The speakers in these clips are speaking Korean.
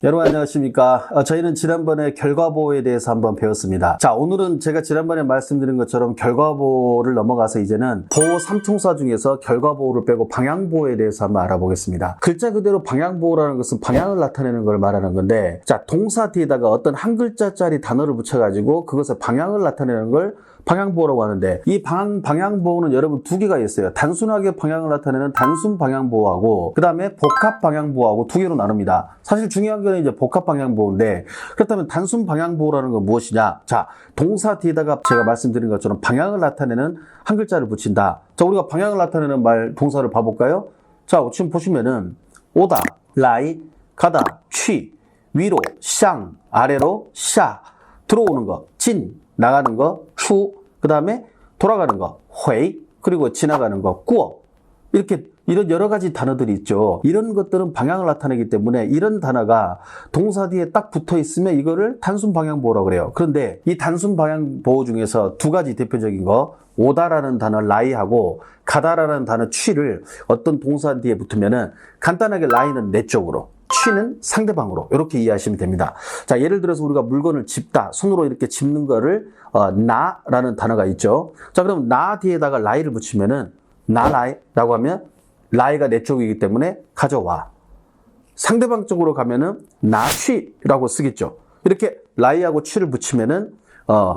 여러분 안녕하십니까. 저희는 지난번에 결과보호에 대해서 한번 배웠습니다. 자, 오늘은 제가 지난번에 말씀드린 것처럼 결과보호를 넘어가서 이제는 보호 3총사 중에서 결과보호를 빼고 방향보호에 대해서 한번 알아보겠습니다. 글자 그대로 방향보호라는 것은 방향을 나타내는 걸 말하는 건데, 자, 동사 뒤에다가 어떤 한 글자짜리 단어를 붙여가지고 그것의 방향을 나타내는 걸 방향보호라고 하는데, 이 방향보호는 여러분 두 개가 있어요. 단순하게 방향을 나타내는 단순 방향보호하고, 그 다음에 복합 방향보호하고 두 개로 나눕니다. 사실 중요한 건 이제 복합 방향보호인데, 그렇다면 단순 방향보호라는 건 무엇이냐? 자, 동사 뒤에다가 제가 말씀드린 것처럼 방향을 나타내는 한 글자를 붙인다. 자, 우리가 방향을 나타내는 동사를 봐볼까요? 자, 지금 보시면은 오다, 라이, 가다, 취, 위로, 샹, 아래로, 샤, 들어오는 거, 진, 나가는 거, 추, 그 다음에 돌아가는 거, 회이, 그리고 지나가는 거, 꾸어. 이렇게 이런 여러 가지 단어들이 있죠. 이런 것들은 방향을 나타내기 때문에 이런 단어가 동사 뒤에 딱 붙어 있으면 이거를 단순 방향보호라고 그래요. 그런데 이 단순 방향보호 중에서 두 가지 대표적인 거, 오다라는 단어 라이하고 가다라는 단어 취를 어떤 동사 뒤에 붙으면은 간단하게 라이는 내 쪽으로, 취는 상대방으로 이렇게 이해하시면 됩니다. 자, 예를 들어서 우리가 물건을 짚다, 손으로 이렇게 짚는 거를 나라는 단어가 있죠. 자, 그럼 나 뒤에다가 라이를 붙이면은 나 라이라고 하면 라이가 내 쪽이기 때문에 가져와. 상대방 쪽으로 가면은 나 취라고 쓰겠죠. 이렇게 라이하고 취를 붙이면은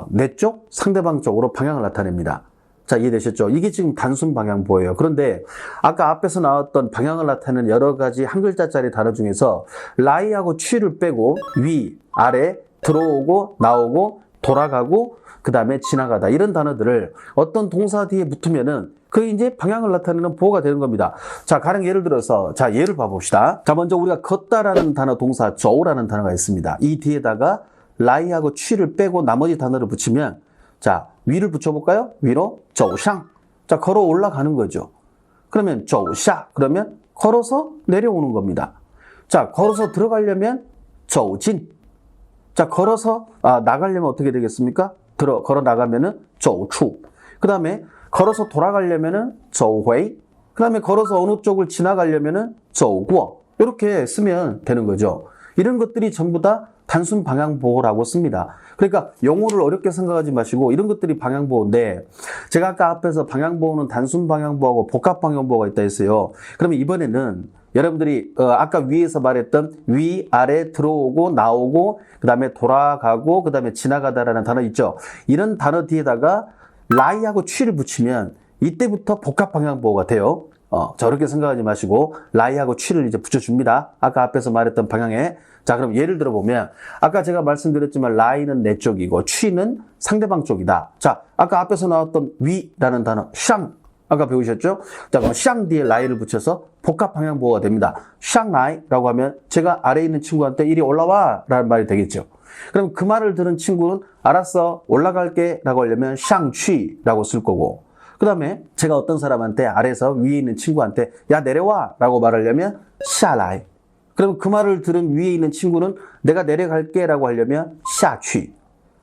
내 쪽, 상대방 쪽으로 방향을 나타냅니다. 자, 이해되셨죠? 이게 지금 단순 방향보호예요. 그런데 아까 앞에서 나왔던 방향을 나타내는 여러 가지 한 글자짜리 단어 중에서 라이하고 취를 빼고 위, 아래, 들어오고, 나오고, 돌아가고, 그 다음에 지나가다 이런 단어들을 어떤 동사 뒤에 붙으면은 그게 이제 방향을 나타내는 보호가 되는 겁니다. 자, 가령 예를 들어서 자, 예를 봐봅시다. 자, 먼저 우리가 걷다라는 단어 동사 저우라는 단어가 있습니다. 이 뒤에다가 라이하고 취를 빼고 나머지 단어를 붙이면 자, 위를 붙여볼까요? 위로 저우샹. 자, 걸어 올라가는 거죠. 그러면 저우샤. 그러면 걸어서 내려오는 겁니다. 자, 걸어서 들어가려면 저우진. 자, 걸어서 나가려면 어떻게 되겠습니까? 걸어 나가면은 저우추. 그 다음에 걸어서 돌아가려면은 저우회이. 그 다음에 걸어서 어느 쪽을 지나가려면은 저우구어. 이렇게 쓰면 되는 거죠. 이런 것들이 전부 다 단순 방향보호라고 씁니다. 그러니까 용어를 어렵게 생각하지 마시고 이런 것들이 방향보호인데, 제가 아까 앞에서 방향보호는 단순 방향보호하고 복합 방향보호가 있다 했어요. 그러면 이번에는 여러분들이 아까 위에서 말했던 위, 아래, 들어오고, 나오고, 그 다음에 돌아가고, 그 다음에 지나가다라는 단어 있죠. 이런 단어 뒤에다가 라이하고 취를 붙이면 이때부터 복합 방향보호가 돼요. 저렇게 생각하지 마시고 라이하고 취를 이제 붙여줍니다. 아까 앞에서 말했던 방향에. 자, 그럼 예를 들어보면 아까 제가 말씀드렸지만 라이는 내 쪽이고 취는 상대방 쪽이다. 자, 아까 앞에서 나왔던 위라는 단어 샹 아까 배우셨죠? 자, 그럼 샹 뒤에 라이를 붙여서 복합 방향보호가 됩니다. 샹 라이라고 하면 제가 아래에 있는 친구한테 이리 올라와 라는 말이 되겠죠. 그럼 그 말을 들은 친구는 알았어 올라갈게 라고 하려면 샹취라고 쓸 거고, 그 다음에 제가 어떤 사람한테 아래에서 위에 있는 친구한테 야 내려와 라고 말하려면 샤라이. 그럼 그 말을 들은 위에 있는 친구는 내가 내려갈게 라고 하려면 샤취.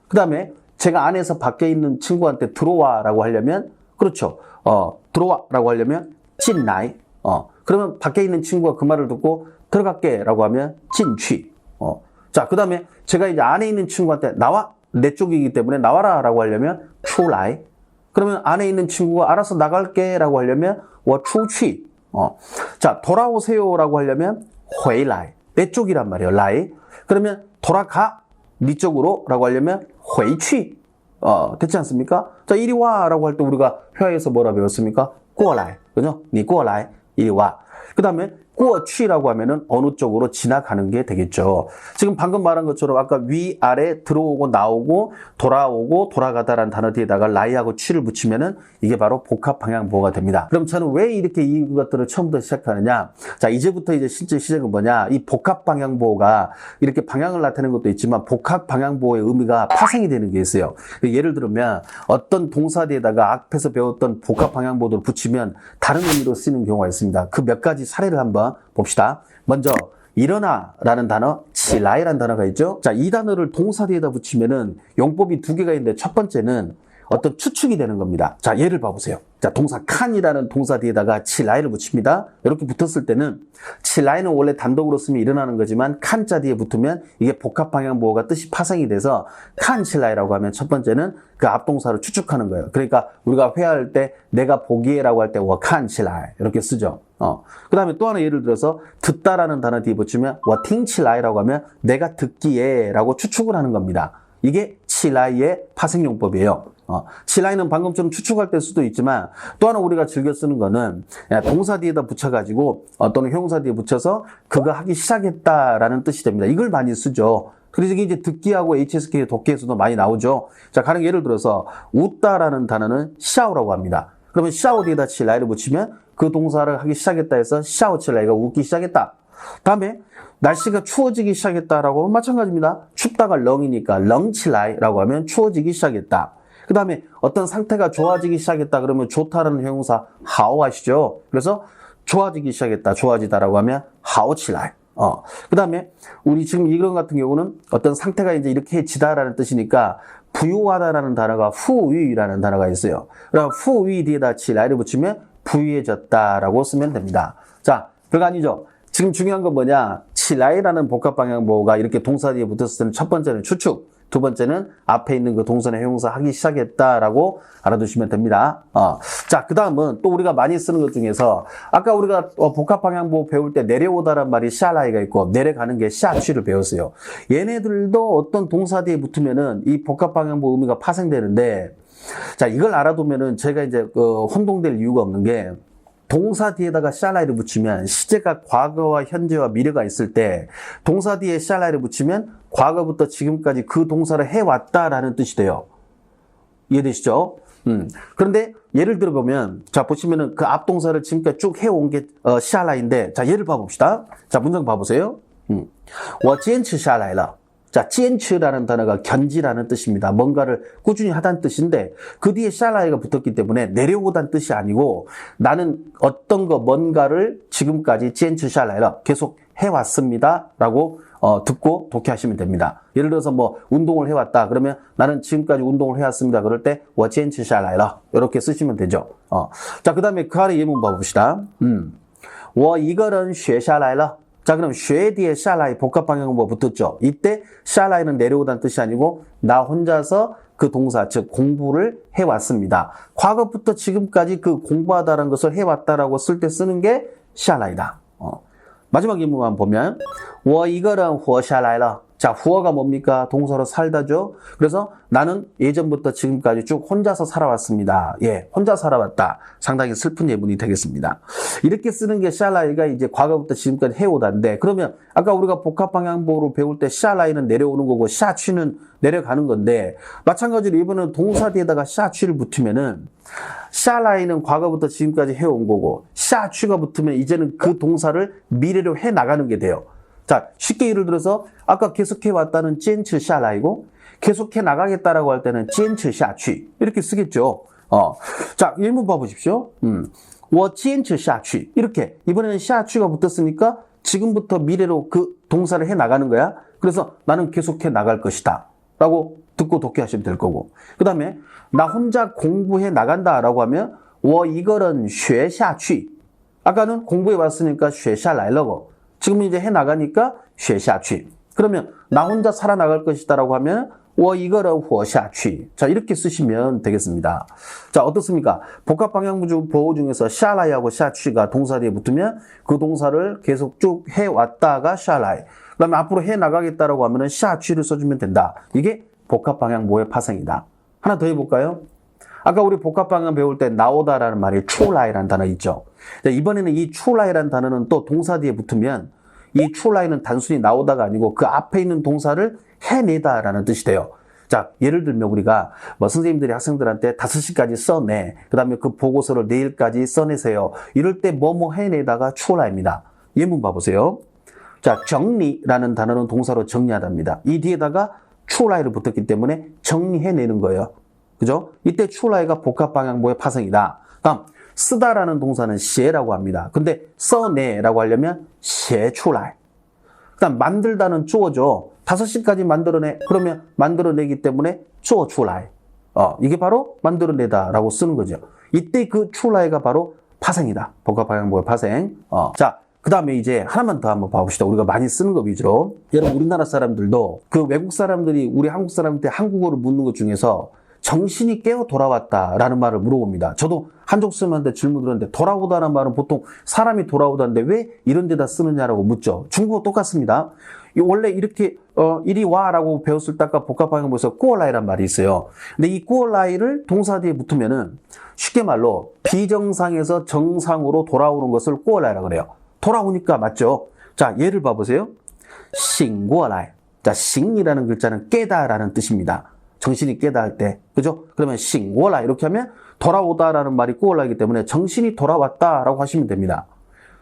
그 다음에 제가 안에서 밖에 있는 친구한테 들어와 라고 하려면, 그렇죠, 들어와 라고 하려면 진나이. 그러면 밖에 있는 친구가 그 말을 듣고 들어갈게 라고 하면 진취. 자, 그 다음에 제가 이제 안에 있는 친구한테 나와, 내 쪽이기 때문에 나와라 라고 하려면 출라이. 그러면 안에 있는 친구가 알아서 나갈게 라고 하려면 워추취. 자, 돌아오세요 라고 하려면 회라이. 내 쪽이란 말이에요. 라이. 그러면 돌아가 네 쪽으로 라고 하려면 회취. 됐지 않습니까? 자, 이리 와 라고 할 때 우리가 회화에서 뭐라 배웠습니까? 꼬라이. 그죠? 니 꼬라이. 이리 와. 그 다음에 꾸어취라고 하면은 어느 쪽으로 지나가는 게 되겠죠. 지금 방금 말한 것처럼 아까 위, 아래, 들어오고, 나오고, 돌아오고, 돌아가다라는 단어 뒤에다가 라이하고 취를 붙이면은 이게 바로 복합 방향보호가 됩니다. 그럼 저는 왜 이렇게 이것들을 처음부터 시작하느냐? 자, 이제부터 이제 실제 시작은 뭐냐? 이 복합 방향보호가 이렇게 방향을 나타내는 것도 있지만 복합 방향보호의 의미가 파생이 되는 게 있어요. 예를 들면 어떤 동사 뒤에다가 앞에서 배웠던 복합 방향보호를 붙이면 다른 의미로 쓰이는 경우가 있습니다. 그 몇 가지 사례를 한번 봅시다. 먼저 일어나라는 단어, 치라이라는 단어가 있죠. 자, 이 단어를 동사 뒤에다 붙이면은 용법이 두 개가 있는데 첫 번째는 어떤 추측이 되는 겁니다. 자, 예를 봐보세요. 자, 동사 칸이라는 동사 뒤에다가 칠라이를 붙입니다. 이렇게 붙었을 때는 칠라이는 원래 단독으로 쓰면 일어나는 거지만 칸자 뒤에 붙으면 이게 복합방향보호가 뜻이 파생이 돼서 칸 칠라이라고 하면 첫 번째는 그 앞동사를 추측하는 거예요. 그러니까 우리가 회화할 때 내가 보기에라고 할 때 워칸 칠라이 이렇게 쓰죠. 그 다음에 또 하나 예를 들어서 듣다라는 단어 뒤에 붙이면 워팅 칠라이라고 하면 내가 듣기에 라고 추측을 하는 겁니다. 이게 칠라이의 파생용법이에요. 칠라이는 방금처럼 추측할 때 수도 있지만 또 하나 우리가 즐겨 쓰는 거는 동사 뒤에다 붙여가지고 또는 형용사 뒤에 붙여서 그거 하기 시작했다라는 뜻이 됩니다. 이걸 많이 쓰죠. 그래서 이게 이제 듣기하고 HSK 독해에서도 많이 나오죠. 자, 가령 예를 들어서 웃다라는 단어는 샤오라고 합니다. 그러면 샤오 뒤에다 칠라이를 붙이면 그 동사를 하기 시작했다 해서 샤오 칠라이가 웃기 시작했다. 다음에 날씨가 추워지기 시작했다라고 하면 마찬가지입니다. 춥다가 렁이니까 렁칠라이라고 하면 추워지기 시작했다. 그 다음에 어떤 상태가 좋아지기 시작했다 그러면 좋다라는 형용사 하오 하시죠. 그래서 좋아지기 시작했다, 좋아지다라고 하면 하오칠라이. 그 다음에 우리 지금 이런 같은 경우는 어떤 상태가 이제 이렇게 지다라는 뜻이니까 부유하다라는 단어가 후위라는 단어가 있어요. 그럼 후위 뒤에다 칠라이를 붙이면 부유해졌다라고 쓰면 됩니다. 자, 별거 아니죠. 지금 중요한 건 뭐냐? 칠라이라는 복합방향보호가 이렇게 동사 뒤에 붙었을 때는 첫 번째는 추측, 두 번째는 앞에 있는 그 동사의 형용사 하기 시작했다라고 알아두시면 됩니다. 자, 그 다음은 또 우리가 많이 쓰는 것 중에서 아까 우리가 복합방향보호 배울 때 내려오다란 말이 샤라이가 있고 내려가는 게 샤취를 배웠어요. 얘네들도 어떤 동사 뒤에 붙으면은 이 복합방향보호 의미가 파생되는데 자, 이걸 알아두면은 제가 이제 혼동될 이유가 없는 게 동사 뒤에다가 샬라이를 붙이면 시제가 과거와 현재와 미래가 있을 때 동사 뒤에 샬라이를 붙이면 과거부터 지금까지 그 동사를 해왔다라는 뜻이 돼요. 이해되시죠? 그런데 예를 들어보면 자 보시면은 그 앞동사를 지금까지 쭉 해온 게 샬라인데 자 예를 봐봅시다. 자 문장 봐보세요. 我坚持下来了. 자, 坚持라는 단어가 견지라는 뜻입니다. 뭔가를 꾸준히 하다는 뜻인데 그 뒤에 샬라이가 붙었기 때문에 내려오다는 뜻이 아니고 나는 어떤 거 뭔가를 지금까지 坚持下来了 계속 해왔습니다 라고 듣고 독해하시면 됩니다. 예를 들어서 뭐 운동을 해왔다 그러면 나는 지금까지 운동을 해왔습니다. 그럴 때 我坚持下来了 이렇게 쓰시면 되죠. 자, 그 다음에 그 아래 예문 봐봅시다. 我一个人学下来了. 자, 그럼 쉐 뒤에 샬라이 복합방향보 붙었죠. 이때 샬라이는 내려오다는 뜻이 아니고 나 혼자서 그 동사, 즉 공부를 해왔습니다. 과거부터 지금까지 그 공부하다라는 것을 해왔다라고 쓸 때 쓰는 게 샬라이다. 마지막 예문만 보면 我一个人活下来了. 자, 후어가 뭡니까? 동사로 살다죠. 그래서 나는 예전부터 지금까지 쭉 혼자서 살아왔습니다. 예, 혼자 살아왔다. 상당히 슬픈 예문이 되겠습니다. 이렇게 쓰는 게 샬라이가 이제 과거부터 지금까지 해오다인데 그러면 아까 우리가 복합방향보호로 배울 때 샬라이는 내려오는 거고 샤취는 내려가는 건데 마찬가지로 이번에는 동사 뒤에다가 샤취를 붙이면은 샬라이는 과거부터 지금까지 해온 거고 샤취가 붙으면 이제는 그 동사를 미래로 해 나가는 게 돼요. 자, 쉽게 예를 들어서 아까 계속해 왔다는 坚持下来고 계속해 나가겠다라고 할 때는 坚持下去 이렇게 쓰겠죠. 자, 예문 봐보십시오. 我坚持下去 이렇게 이번에는 下去가 붙었으니까 지금부터 미래로 그 동사를 해 나가는 거야. 그래서 나는 계속해 나갈 것이다 라고 듣고 독해하시면 될 거고 그 다음에 나 혼자 공부해 나간다라고 하면 我一个人学下去 아까는 공부해 왔으니까 学下来了고 지금 이제 해 나가니까 学下去 그러면 나 혼자 살아나갈 것이다라고 하면 我一个人活下去 자, 이렇게 쓰시면 되겠습니다. 자, 어떻습니까? 복합방향보호 중에서 샤라이하고 샤취가 동사 뒤에 붙으면 그 동사를 계속 쭉 해왔다가 샤라이 그 다음에 앞으로 해 나가겠다라고 하면 샤취를 써주면 된다. 이게 복합방향보호의 파생이다. 하나 더 해볼까요? 아까 우리 복합방향 배울 때 나오다라는 말이 출라이라는 단어 있죠. 자, 이번에는 이 출라이라는 단어는 또 동사 뒤에 붙으면 이 출라이는 단순히 나오다가 아니고 그 앞에 있는 동사를 해내다라는 뜻이 돼요. 자, 예를 들면 우리가 뭐 선생님들이 학생들한테 5시까지 써내. 그 다음에 그 보고서를 내일까지 써내세요. 이럴 때 뭐뭐 해내다가 출라입니다. 예문 봐보세요. 자, 정리라는 단어는 동사로 정리하답니다. 이 뒤에다가 출라이를 붙었기 때문에 정리해내는 거예요. 그죠? 이때 출라이가 복합방향보호의 파생이다. 다음, 쓰다라는 동사는 셰라고 합니다. 근데 써내라고 하려면 셰 출라이. 그 다음, 만들다는 쪼어죠. 5시까지 만들어내. 그러면 만들어내기 때문에 쪼 출라이. 이게 바로 만들어내다라고 쓰는 거죠. 이때 그 출라이가 바로 파생이다. 복합방향보의 파생. 자, 그 다음에 이제 하나만 더 한번 봐봅시다. 우리가 많이 쓰는 거 위주로. 여러분, 우리나라 사람들도 그 외국 사람들이 우리 한국 사람한테 한국어를 묻는 것 중에서 정신이 깨어 돌아왔다라는 말을 물어봅니다. 저도 한족 선생님한테 질문 드렸는데 돌아오다는 말은 보통 사람이 돌아오다는데 왜 이런 데다 쓰느냐라고 묻죠. 중국어 똑같습니다. 원래 이렇게 이리 와라고 배웠을 때 아까 복합방향보에서 꾸얼라이란 말이 있어요. 근데 이 꾸얼라이를 동사 뒤에 붙으면은 쉽게 말로 비정상에서 정상으로 돌아오는 것을 꾸얼라이라고 그래요. 돌아오니까 맞죠? 자, 예를 봐보세요. 싱꾸얼라이. 자, 싱이라는 글자는 깨다라는 뜻입니다. 정신이 깨다 할 때. 그죠? 그러면 싱꾸얼라이 이렇게 하면 돌아오다라는 말이 꾸얼라이기 때문에 정신이 돌아왔다라고 하시면 됩니다.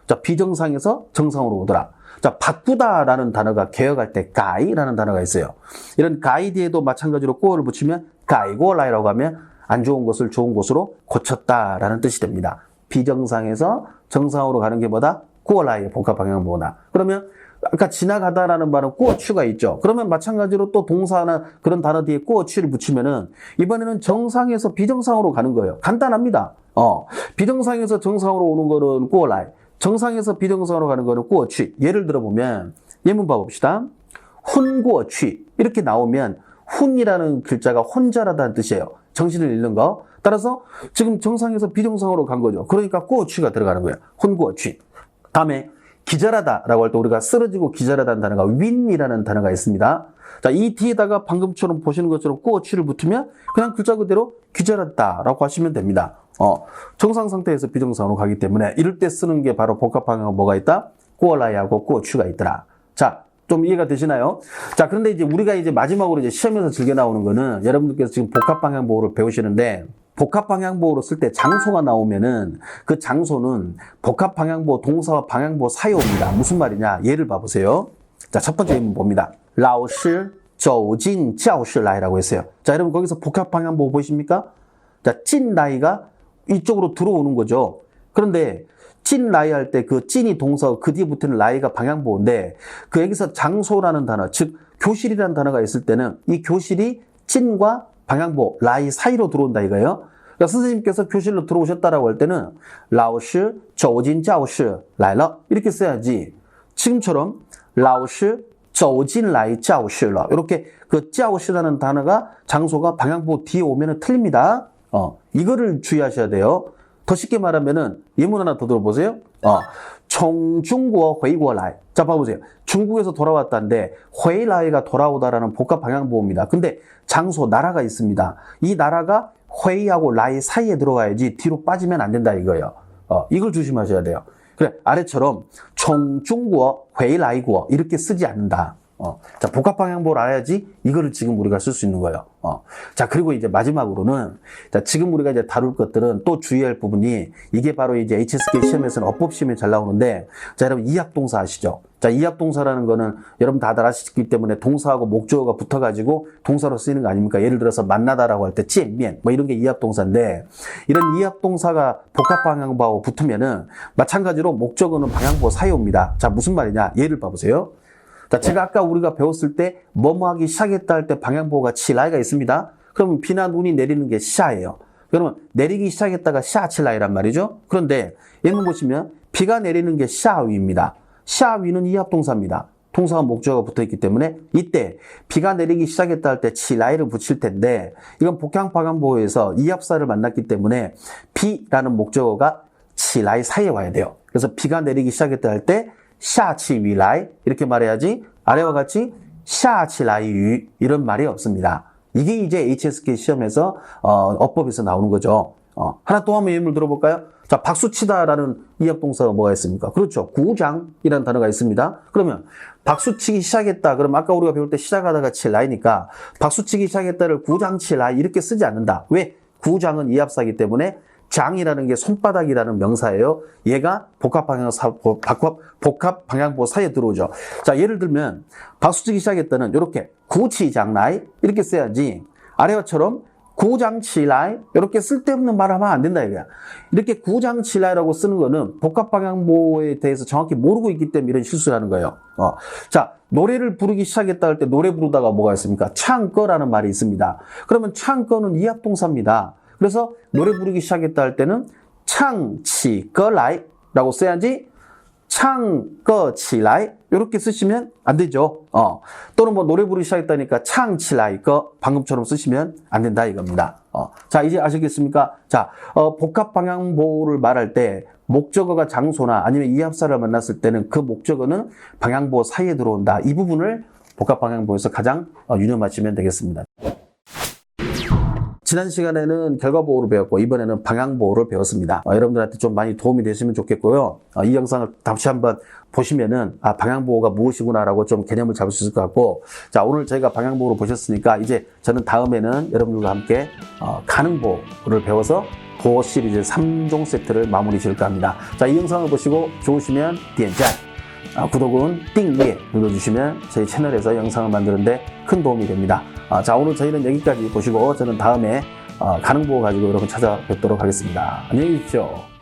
자, 비정상에서 정상으로 오더라. 자, 바꾸다라는 단어가 개혁할 때 가이라는 단어가 있어요. 이런 가이 뒤에도 마찬가지로 꾸어를 붙이면 가이꾸얼라이라고 하면 안 좋은 것을 좋은 것으로 고쳤다라는 뜻이 됩니다. 비정상에서 정상으로 가는 게 뭐다? 꾸얼라이의 복합방향보다. 그러면 아까 지나가다라는 말은 꾸어취가 있죠. 그러면 마찬가지로 또 동사나 그런 단어 뒤에 꾸어취를 붙이면은 이번에는 정상에서 비정상으로 가는 거예요. 간단합니다. 비정상에서 정상으로 오는 거는 꾸얼라이. 정상에서 비정상으로 가는 거는 꾸어취. 예를 들어보면 예문 봐봅시다. 훈꾸어취 이렇게 나오면 훈이라는 글자가 혼자라다는 뜻이에요. 정신을 잃는 거. 따라서 지금 정상에서 비정상으로 간 거죠. 그러니까 꾸어취가 들어가는 거예요. 훈꾸어취. 다음에 기절하다라고 할 때 우리가 쓰러지고 기절하다는 단어가 윈이라는 단어가 있습니다. 자, 이 뒤에다가 방금처럼 보시는 것처럼 꾸어취를 붙으면 그냥 글자 그대로 기절하다라고 하시면 됩니다. 정상 상태에서 비정상으로 가기 때문에 이럴 때 쓰는 게 바로 복합방향 뭐가 있다? 꾸얼라이하고 꾸어취가 있더라. 자, 좀 이해가 되시나요? 자, 그런데 이제 우리가 이제 마지막으로 이제 시험에서 즐겨 나오는 거는 여러분들께서 지금 복합방향보호를 배우시는데 복합방향보호로 쓸 때 장소가 나오면은 그 장소는 복합방향보호 동사와 방향보호 사이에 옵니다. 무슨 말이냐? 예를 봐보세요. 자, 첫 번째 예문 봅니다. 老师走进教室来라고 했어요. 자, 여러분 거기서 복합방향보호 보이십니까? 자, 찐 라이가 이쪽으로 들어오는 거죠. 그런데 찐 라이 할 때 그 찐이 동사 그 뒤에 붙는 라이가 방향보호인데 그 여기서 장소라는 단어, 즉 교실이라는 단어가 있을 때는 이 교실이 찐과 방향보, 라이 사이로 들어온다 이거예요. 그러니까 선생님께서 교실로 들어오셨다라고 할 때는 老师走进教室来了 이렇게 써야지. 지금처럼 老师走进来教室了 이렇게 그 教室라는 단어가 장소가 방향보 뒤에 오면은 틀립니다. 이거를 주의하셔야 돼요. 더 쉽게 말하면은 예문 하나 더 들어보세요. 从中国回过来. 자, 봐보세요. 중국에서 돌아왔다는데 回来가 돌아오다라는 복합 방향보호입니다. 근데 장소, 나라가 있습니다. 이 나라가 回하고 라이 사이에 들어가야지 뒤로 빠지면 안 된다 이거예요. 이걸 조심하셔야 돼요. 그래, 아래처럼 从中国回来过 이렇게 쓰지 않는다. 자, 복합방향보호를 알아야지 이거를 지금 우리가 쓸 수 있는 거예요. 자, 그리고 이제 마지막으로는, 자, 지금 우리가 이제 다룰 것들은 또 주의할 부분이 이게 바로 이제 HSK 시험에서는 어법 시험에 잘 나오는데, 자, 여러분 이합동사 아시죠? 자, 이합동사라는 거는 여러분 다들 아시기 때문에 동사하고 목적어가 붙어가지고 동사로 쓰이는 거 아닙니까? 예를 들어서 만나다라고 할 때 찐면 뭐 이런 게 이합동사인데 이런 이합동사가 복합방향보호하고 붙으면은 마찬가지로 목적어는 방향보호 사이에 옵니다. 자, 무슨 말이냐? 예를 봐보세요. 자, 제가 아까 우리가 배웠을 때 뭐뭐 하기 시작했다 할 때 방향보호가 칠라이가 있습니다. 그러면 비나 눈이 내리는 게 샤예요. 그러면 내리기 시작했다가 샤칠라이란 말이죠. 그런데 예문 보시면 비가 내리는 게 샤위입니다. 샤위는 이합동사입니다. 동사와 목적어가 붙어있기 때문에 이때 비가 내리기 시작했다 할 때 칠라이를 붙일 텐데 이건 복합방향보호에서 이합사를 만났기 때문에 비라는 목적어가 칠라이 사이에 와야 돼요. 그래서 비가 내리기 시작했다 할 때 샤치위라이 이렇게 말해야지 아래와 같이 샤치라이유 이런 말이 없습니다. 이게 이제 HSK 시험에서 어법에서 나오는 거죠. 하나 또 한번 예문을 들어볼까요? 자, 박수치다라는 이합동사가 뭐가 있습니까? 그렇죠. 구장이라는 단어가 있습니다. 그러면 박수치기 시작했다. 그럼 아까 우리가 배울 때 시작하다가 칠라이니까 박수치기 시작했다를 구장칠라이 이렇게 쓰지 않는다. 왜? 구장은 이합사이기 때문에 장이라는 게 손바닥이라는 명사예요. 얘가 복합방향보 사이에 들어오죠. 자, 예를 들면, 박수치기 시작했다는 이렇게 구치장라이 이렇게 써야지. 아래와처럼 구장치라이 이렇게 쓸데없는 말 하면 안 된다 이거야. 이렇게 구장치라이라고 쓰는 거는 복합방향보호에 대해서 정확히 모르고 있기 때문에 이런 실수를 하는 거예요. 자, 노래를 부르기 시작했다 할 때 노래 부르다가 뭐가 있습니까? 창꺼라는 말이 있습니다. 그러면 창꺼는 이합동사입니다. 그래서 노래 부르기 시작했다 할 때는 창치꺼라이 라고 써야지 창꺼치라이 이렇게 쓰시면 안 되죠. 또는 뭐 노래 부르기 시작했다니까 창치라이꺼 방금처럼 쓰시면 안 된다 이겁니다. 자, 이제 아시겠습니까? 자, 복합방향보호를 말할 때 목적어가 장소나 아니면 이합사를 만났을 때는 그 목적어는 방향보호 사이에 들어온다. 이 부분을 복합방향보호에서 가장 유념하시면 되겠습니다. 지난 시간에는 결과보호를 배웠고 이번에는 방향보호를 배웠습니다. 여러분들한테 좀 많이 도움이 되시면 좋겠고요. 이 영상을 다시 한번 보시면은 방향보호가 무엇이구나라고 좀 개념을 잡을 수 있을 것 같고, 자, 오늘 저희가 방향보호를 보셨으니까 이제 저는 다음에는 여러분들과 함께 가능보호를 배워서 보호 시리즈 3종 세트를 마무리 지을까 합니다. 자, 이 영상을 보시고 좋으시면 디엔짠 구독은 띵 위에 눌러주시면 저희 채널에서 영상을 만드는데 큰 도움이 됩니다. 자, 오늘 저희는 여기까지 보시고 저는 다음에 가능보호 가지고 여러분 찾아뵙도록 하겠습니다. 안녕히 계십시오.